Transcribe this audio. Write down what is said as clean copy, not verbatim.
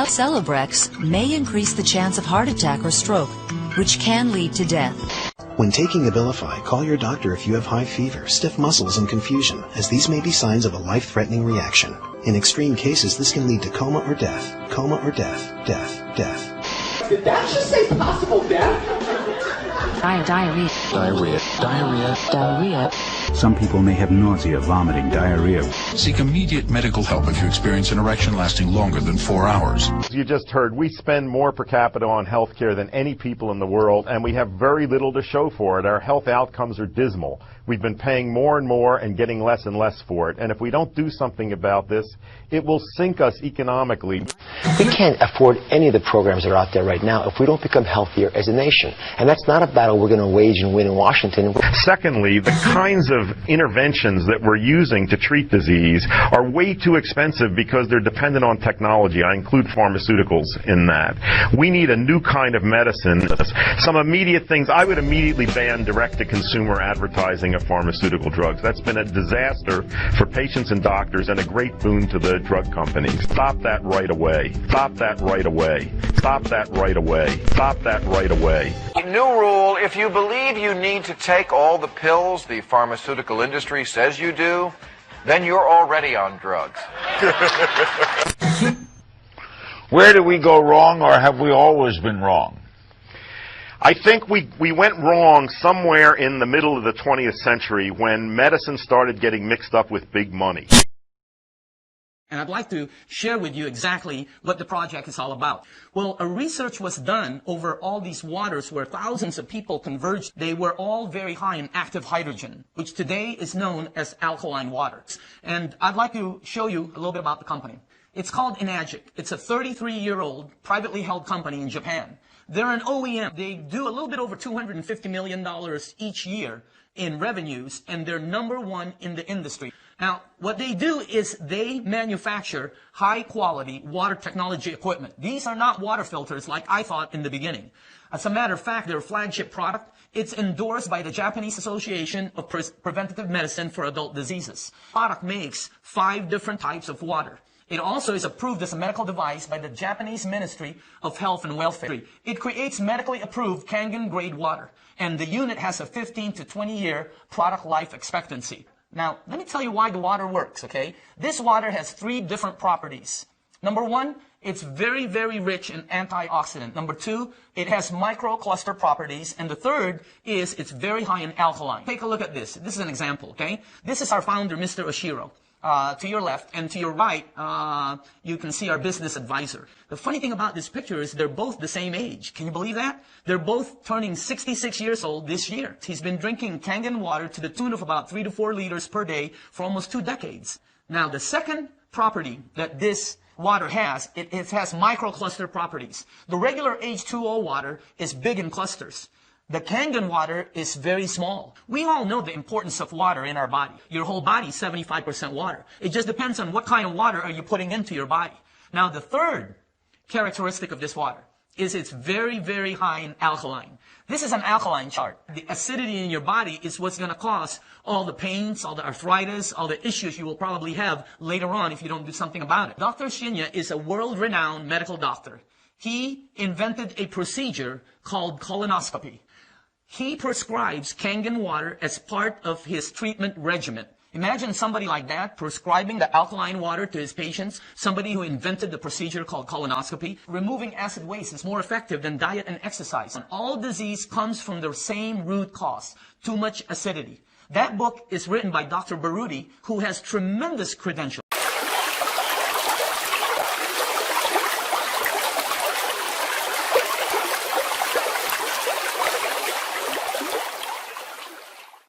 Celebrex may increase the chance of heart attack or stroke, which can lead to death. When taking Abilify, call your doctor if you have high fever, stiff muscles, and confusion, as these may be signs of a life-threatening reaction. In extreme cases, this can lead to coma or death. Coma or death. Death. Did that just say possible death? Diarrhea. Some people may have nausea, vomiting, diarrhea. Seek immediate medical help if you experience an erection lasting longer than 4 hours. As you just heard, we spend more per capita on health care than any people in the world, and we have very little to show for it. Our health outcomes are dismal. We've been paying more and more and getting less and less for it. And if we don't do something about this, it will sink us economically. We can't afford any of the programs that are out there right now if we don't become healthier as a nation. And that's not a battle we're going to wage and win in Washington. Secondly, the kinds of interventions that we're using to treat disease are way too expensive because they're dependent on technology. I include pharmaceuticals in that. We need a new kind of medicine. Some immediate things. I would immediately ban direct-to-consumer advertising of pharmaceutical drugs. That's been a disaster for patients and doctors and a great boon to the drug companies. Stop that right away. Stop that right away. Stop that right away. Stop that right away. New rule, if you believe you need to take all the pills the pharmaceutical industry says you do, then you're already on drugs. Where did we go wrong, or have we always been wrong? I think we went wrong somewhere in the middle of the 20th century when medicine started getting mixed up with big money. And I'd like to share with you exactly what the project is all about. Well, a research was done over all these waters where thousands of people converged. They were all very high in active hydrogen, which today is known as alkaline waters. And I'd like to show you a little bit about the company. It's called Enagic. It's a 33-year-old privately held company in Japan. They're an OEM. They do a little bit over $250 million each year in revenues, and they're #1 in the industry. Now, what they do is they manufacture high-quality water technology equipment. These are not water filters like I thought in the beginning. As a matter of fact, their flagship product, it's endorsed by the Japanese Association of Preventative Medicine for Adult Diseases. The product makes 5 different types of water. It also is approved as a medical device by the Japanese Ministry of Health and Welfare. It creates medically approved Kangen-grade water, and the unit has a 15 to 20-year product life expectancy. Now, let me tell you why the water works, okay? This water has 3 different properties. Number 1, it's very, very rich in antioxidant. Number 2, it has microcluster properties. And the third is it's very high in alkaline. Take a look at this. This is an example, okay? This is our founder, Mr. Oshiro. To your left, and to your right, you can see our business advisor. The funny thing about this picture is they're both the same age. Can you believe that? They're both turning 66 years old this year. He's been drinking Kangen water to the tune of about 3 to 4 liters per day for almost 2 decades. Now, the second property that this water has, it has microcluster properties. The regular H2O water is big in clusters. The Kangen water is very small. We all know the importance of water in our body. Your whole body is 75% water. It just depends on what kind of water are you putting into your body. Now, the third characteristic of this water is it's very, very high in alkaline. This is an alkaline chart. The acidity in your body is what's going to cause all the pains, all the arthritis, all the issues you will probably have later on if you don't do something about it. Dr. Shinya is a world-renowned medical doctor. He invented a procedure called colonoscopy. He prescribes Kangen water as part of his treatment regimen. Imagine somebody like that prescribing the alkaline water to his patients, somebody who invented the procedure called colonoscopy. Removing acid waste is more effective than diet and exercise. And all disease comes from the same root cause, too much acidity. That book is written by Dr. Baruti, who has tremendous credentials.